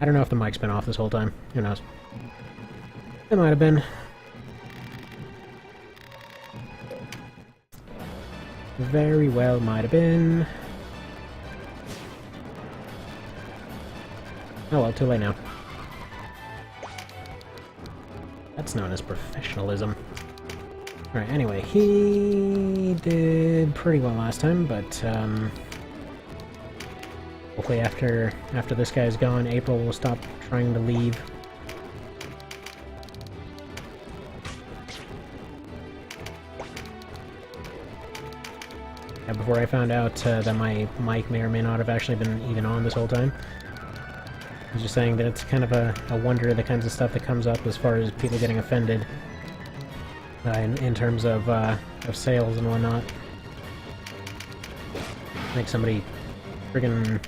I don't know if the mic's been off this whole time. Who knows? It might have been. Very well might have been. Oh well, too late now. That's known as professionalism. Alright, anyway, he did pretty well last time, but, hopefully after this guy's gone, April will stop trying to leave. Yeah, before I found out that my mic may or may not have actually been even on this whole time. I was just saying that it's kind of a wonder the kinds of stuff that comes up as far as people getting offended. In terms of sales and whatnot. Like somebody friggin'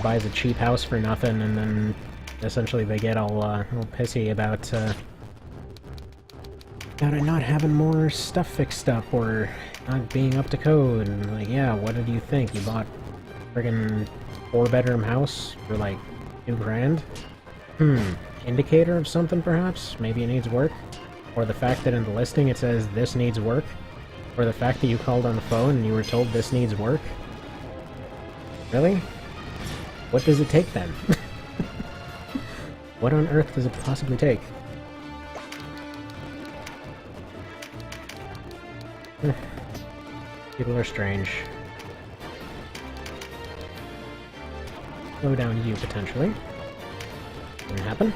buys a cheap house for nothing, and then essentially they get all pissy about it not having more stuff fixed up, or not being up to code, and like, yeah, what did you think? You bought a friggin' 4-bedroom house for like $2,000? Indicator of something perhaps? Maybe it needs work? Or the fact that in the listing it says, this needs work? Or the fact that you called on the phone and you were told this needs work? Really? What does it take then? What on earth does it possibly take? People are strange. Slow down you, potentially. Didn't happen.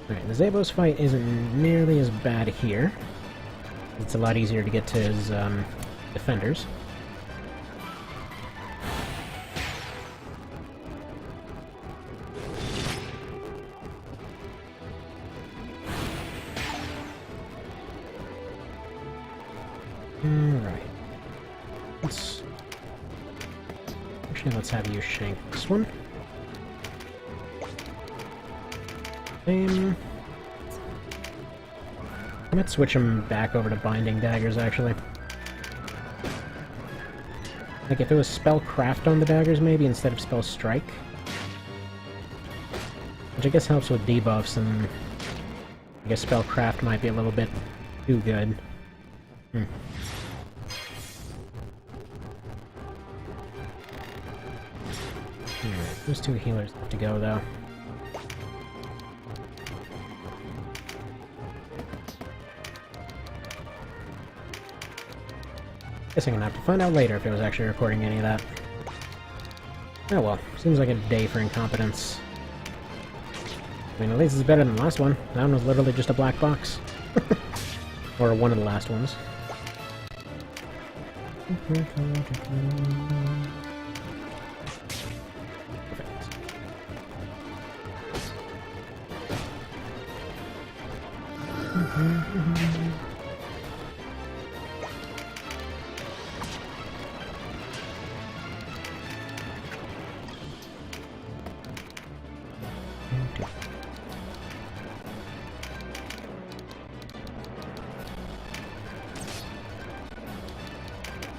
Alright, the Zabos fight isn't nearly as bad here. It's a lot easier to get to his, defenders. Alright. Let's have you shank this one. I might switch him back over to binding daggers, actually. Like, if it was spell craft on the daggers, maybe, instead of spell strike. Which I guess helps with debuffs, and I guess spell craft might be a little bit too good. Alright, those 2 healers have to go, though. Guess I'm gonna have to find out later if it was actually recording any of that. Oh well, seems like a day for incompetence. I mean, at least it's better than the last one. That one was literally just a black box. Or one of the last ones.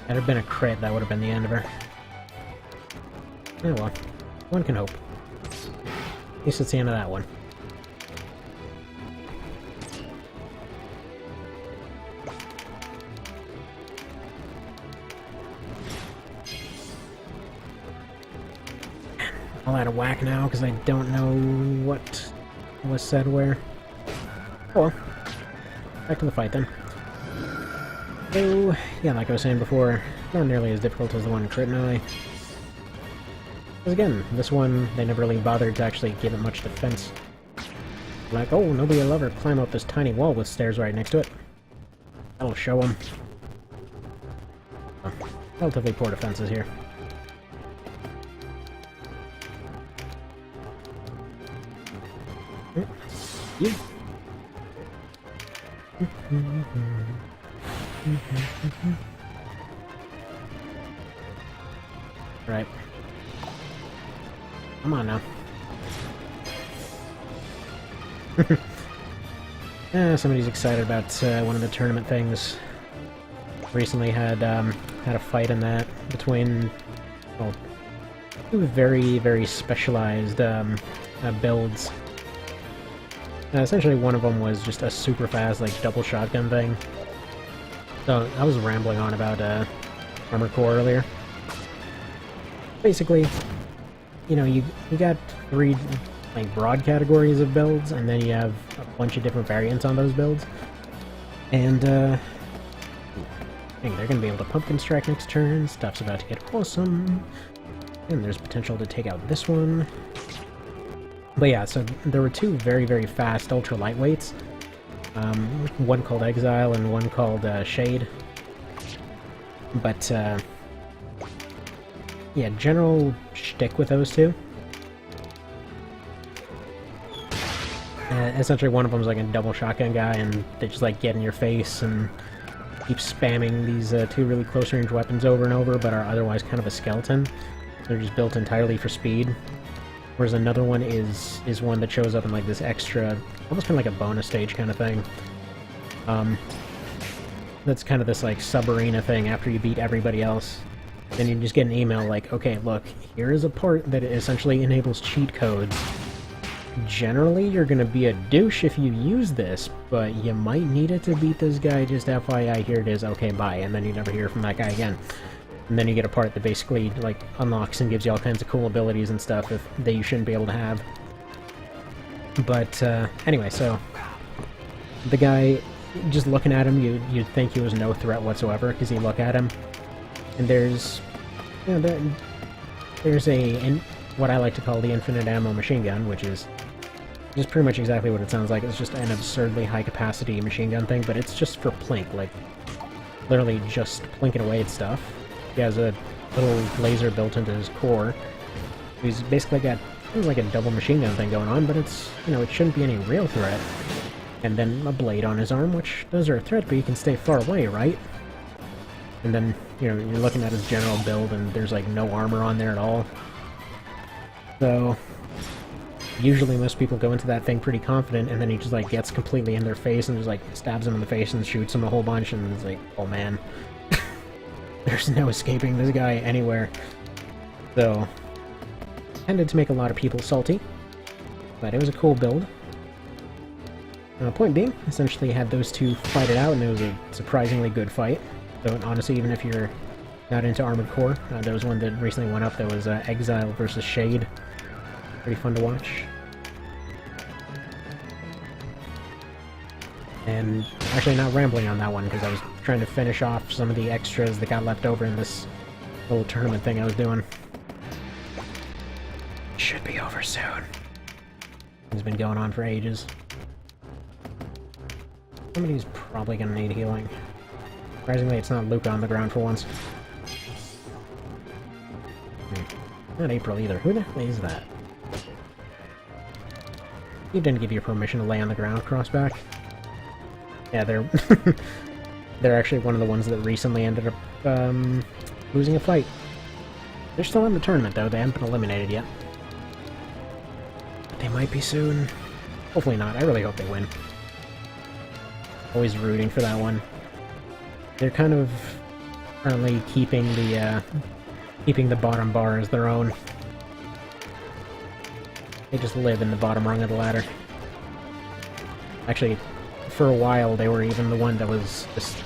Had it been a crit, that would have been the end of her. Oh well, one can hope. At least it's the end of that one. All out of whack now, because I don't know what was said where. Oh well. Back to the fight then. So, yeah, like I was saying before, not nearly as difficult as the one in Crit Eye. Because again, this one, they never really bothered to actually give it much defense. Like, oh, nobody will ever climb up this tiny wall with stairs right next to it. That'll show them. Oh, relatively poor defenses here. You. Right. Come on now. Somebody's excited about one of the tournament things. Recently had a fight in that between well, two very, very specialized builds. Essentially, one of them was just a super fast, like, double shotgun thing. So, I was rambling on about Armored Core earlier. Basically, you know, you got three, like, broad categories of builds, and then you have a bunch of different variants on those builds. And, dang, they're gonna be able to pumpkin strike next turn, stuff's about to get awesome, and there's potential to take out this one. But yeah, so there were two very, very fast ultra lightweights. One called Exile and one called Shade. But, yeah, general shtick with those two. Essentially, one of them's like a double shotgun guy, and they just like get in your face and keep spamming these two really close-range weapons over and over, but are otherwise kind of a skeleton. They're just built entirely for speed. Whereas another one is one that shows up in like this extra, almost kind of like a bonus stage kind of thing. That's kind of this like sub-arena thing after you beat everybody else. Then you just get an email like, okay, look, here is a part that essentially enables cheat codes. Generally, you're gonna be a douche if you use this, but you might need it to beat this guy, just FYI, here it is, okay, bye, and then you never hear from that guy again. And then you get a part that basically, like, unlocks and gives you all kinds of cool abilities and stuff that you shouldn't be able to have. But, anyway, so... the guy, just looking at him, you'd think he was no threat whatsoever, because you look at him, and there's... you know, there's what I like to call the infinite ammo machine gun, which is just pretty much exactly what it sounds like. It's just an absurdly high-capacity machine gun thing, but it's just for plink, like, literally just plinking away at stuff. He has a little laser built into his core. He's basically got like a double machine gun thing going on, but it's, you know, it shouldn't be any real threat. And then a blade on his arm, which those are a threat, but you can stay far away, right? And then, you know, you're looking at his general build, and there's like no armor on there at all. So, usually most people go into that thing pretty confident, and then he just like gets completely in their face and just like stabs them in the face and shoots them a whole bunch, and it's like, oh man. There's no escaping this guy anywhere. So, tended to make a lot of people salty, but it was a cool build. Point being, essentially had those two fight it out, and it was a surprisingly good fight. So honestly, even if you're not into Armored Core, there was one that recently went up that was Exile versus Shade. Pretty fun to watch. And actually not rambling on that one, because I was trying to finish off some of the extras that got left over in this little tournament thing I was doing. Should be over soon. It's been going on for ages. Somebody's probably gonna need healing. Surprisingly, it's not Luca on the ground for once. Not April either. Who the hell is that? He didn't give you permission to lay on the ground, Crossback. Yeah, they're they're actually one of the ones that recently ended up losing a fight. They're still in the tournament though, they haven't been eliminated yet. But they might be soon. Hopefully not, I really hope they win. Always rooting for that one. They're kind of currently keeping the bottom bar as their own. They just live in the bottom rung of the ladder. Actually, for a while, they were even the one that was just...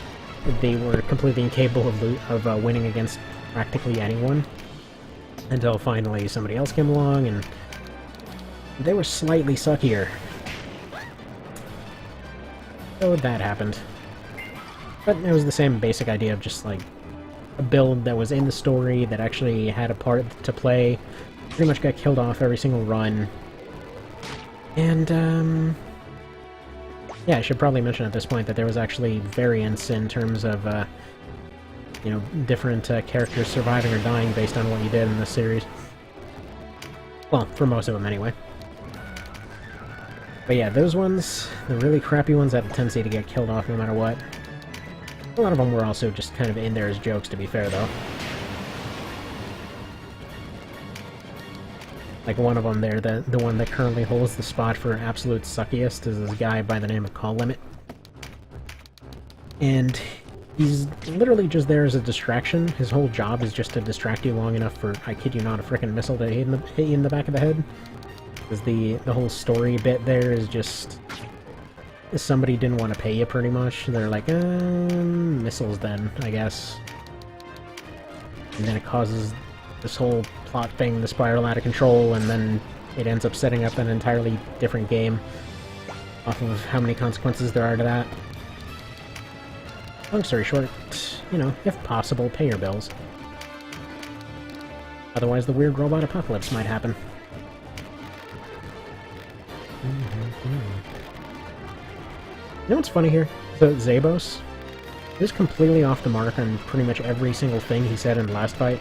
they were completely incapable of winning against practically anyone. Until finally somebody else came along, and they were slightly suckier. So that happened. But it was the same basic idea of just, like, a build that was in the story, that actually had a part to play. Pretty much got killed off every single run. And, yeah, I should probably mention at this point that there was actually variance in terms of, you know, different characters surviving or dying based on what you did in this series. Well, for most of them anyway. But yeah, those ones, the really crappy ones, had a tendency to get killed off no matter what. A lot of them were also just kind of in there as jokes, to be fair, though. Like one of them there, the one that currently holds the spot for absolute suckiest, is this guy by the name of Call Limit. And He's literally just there as a distraction. His whole job is just to distract you long enough for, I kid you not, a frickin' missile to hit you in the back of the head. Because the whole story bit there is just... somebody didn't want to pay you, pretty much. They're like, missiles then, I guess. And then it causes this whole plot thing to spiral out of control, and then it ends up setting up an entirely different game off of how many consequences there are to that. Long story short, you know, if possible, pay your bills. Otherwise the weird robot apocalypse might happen. You know what's funny here? So Zabos is completely off the mark on pretty much every single thing he said in the last fight.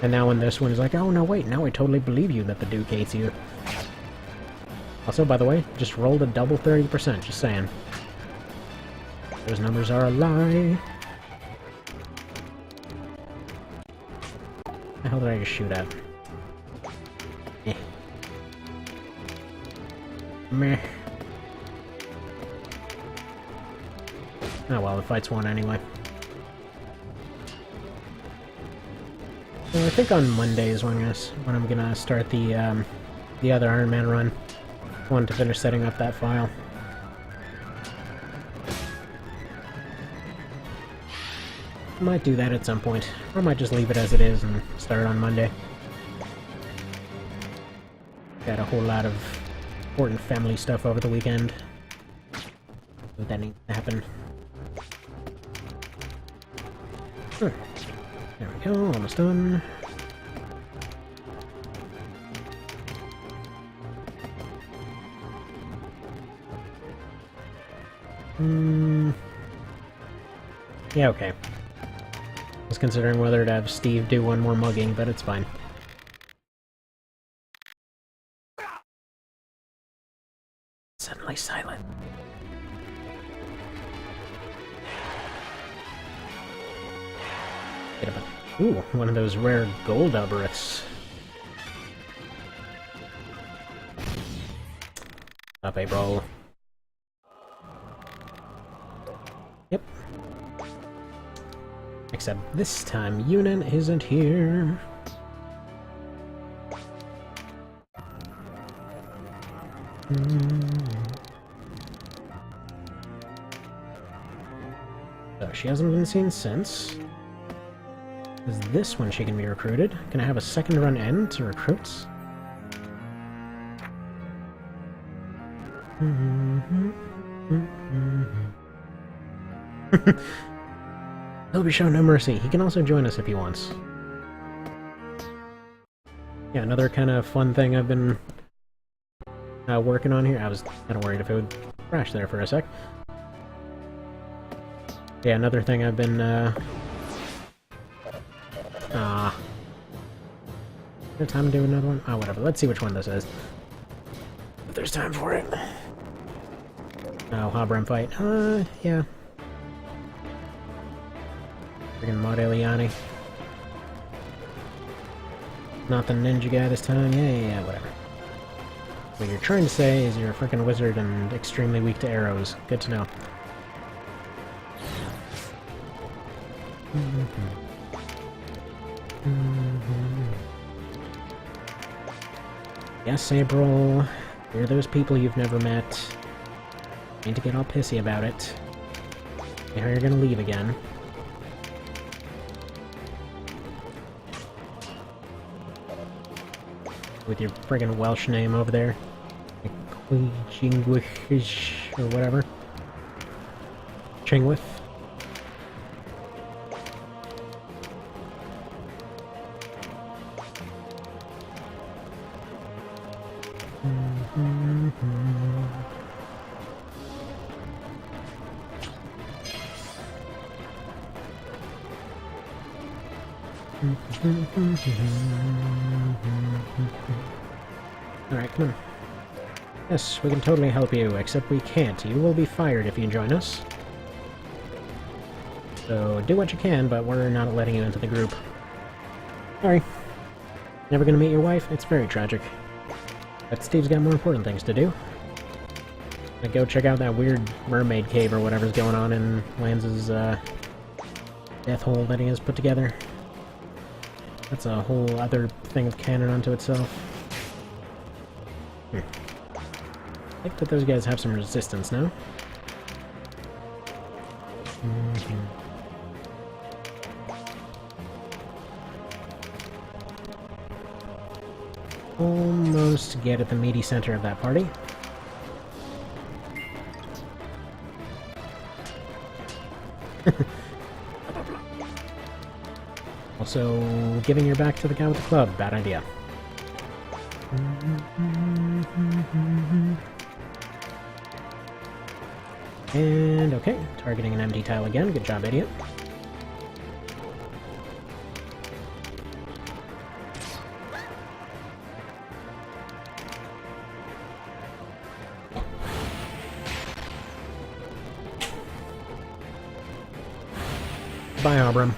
And now in this one he's like, oh no wait, now I totally believe you that the Duke hates you. Also, by the way, just rolled a double 30%, just saying. Those numbers are a lie. The hell did I just shoot at? Eh. Meh. Oh well, the fight's won anyway. So I think on Monday is when I'm gonna start the other Iron Man run. I wanted to finish setting up that file. I might do that at some point, or I might just leave it as it is and start on Monday. Got a whole lot of important family stuff over the weekend. That needs to happen. There we go, almost done. Yeah, okay. I was considering whether to have Steve do one more mugging, but it's fine. Suddenly silent. Ooh, one of those rare gold Oberiths. Up, April. Yep. Except this time, Yunin isn't here. So, she hasn't been seen since. Is this when she can be recruited? Can I have a second run end to recruits? He'll be shown no mercy. He can also join us if he wants. Yeah, another kind of fun thing I've been working on here. I was kind of worried if it would crash there for a sec. Yeah, another thing I've been is there time to do another one? Oh, whatever. Let's see which one this is. If there's time for it. Oh, Hobram fight. Yeah. Friggin' Maud Eliani. Not the ninja guy this time? Yeah, whatever. What you're trying to say is you're a frickin' wizard and extremely weak to arrows. Good to know. Yes, April. You're those people you've never met. Need to get all pissy about it. Now you're gonna leave again. With your friggin' Welsh name over there. Chingwish or whatever. Chingwith. Alright, come on. Yes, we can totally help you, except we can't. You will be fired if you join us. So do what you can, but we're not letting you into the group. Sorry. Never gonna meet your wife? It's very tragic. But Steve's got more important things to do. Like go check out that weird mermaid cave or whatever's going on in Lance's death hole that he has put together. That's a whole other thing of canon unto itself. I think that those guys have some resistance now. Almost get at the meaty center of that party. Also, giving your back to the guy with the club, bad idea. And okay, targeting an empty tile again, good job, idiot. Bye, Abram.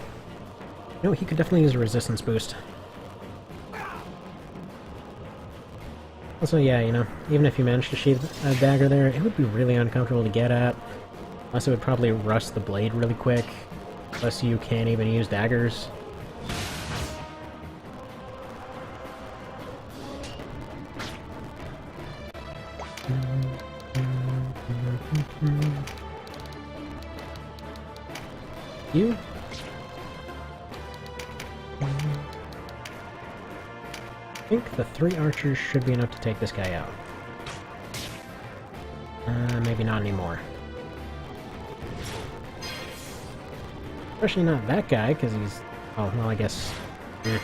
No, he could definitely use a resistance boost. Also, yeah, you know, even if you managed to sheath a dagger there, it would be really uncomfortable to get at. Plus, it would probably rust the blade really quick. Plus, you can't even use daggers. You? I think the 3 archers should be enough to take this guy out. Maybe not anymore. Especially not that guy, because he's... Oh, well, I guess... Oh,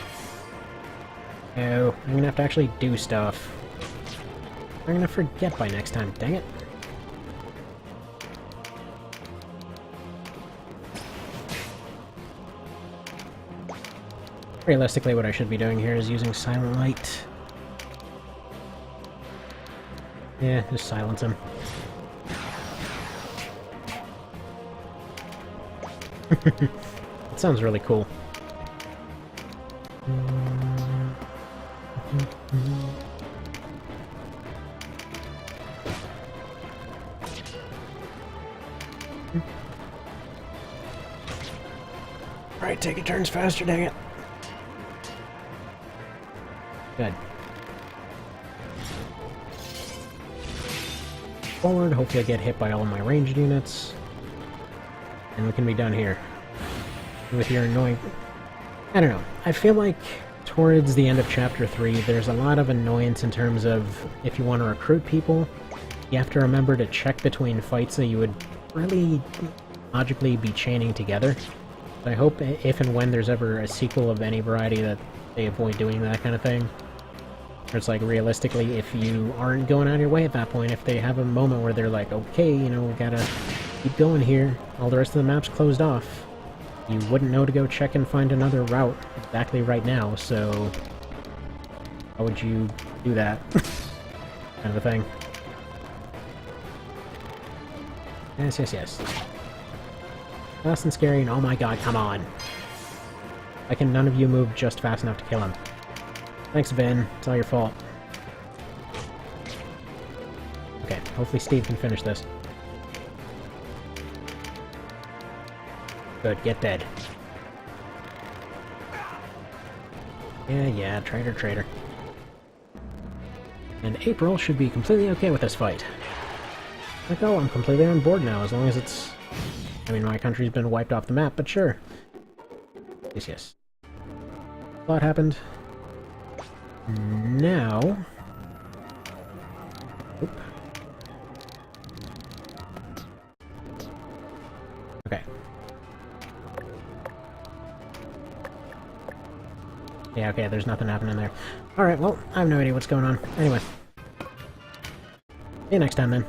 I'm gonna have to actually do stuff. I'm gonna forget by next time, dang it. Realistically, what I should be doing here is using Silent Light. Yeah, just silence him. That sounds really cool. Alright, take your turns faster, dang it. Good. Forward, hopefully I get hit by all of my ranged units. And we can be done here. With your annoying... I don't know. I feel like towards the end of Chapter 3, there's a lot of annoyance in terms of if you want to recruit people, you have to remember to check between fights that you would really logically be chaining together. So I hope if and when there's ever a sequel of any variety that they avoid doing that kind of thing. It's like, realistically, if you aren't going out of your way at that point, if they have a moment where they're like, okay, you know, we gotta keep going here, all the rest of the map's closed off, you wouldn't know to go check and find another route exactly right now, so how would you do that? Kind of a thing. Yes, yes, yes. Fast and scary, and oh my god, come on! Why can none of you move just fast enough to kill him? Thanks, Ben. It's all your fault. Okay, hopefully Steve can finish this. Good, get dead. Yeah, traitor, traitor. And April should be completely okay with this fight. Like, oh, I'm completely on board now, as long as it's... I mean, my country's been wiped off the map, but sure. Yes, yes. A lot happened. Now... Oop. Okay. Yeah, okay, there's nothing happening there. Alright, well, I have no idea what's going on. Anyway. See you next time, then.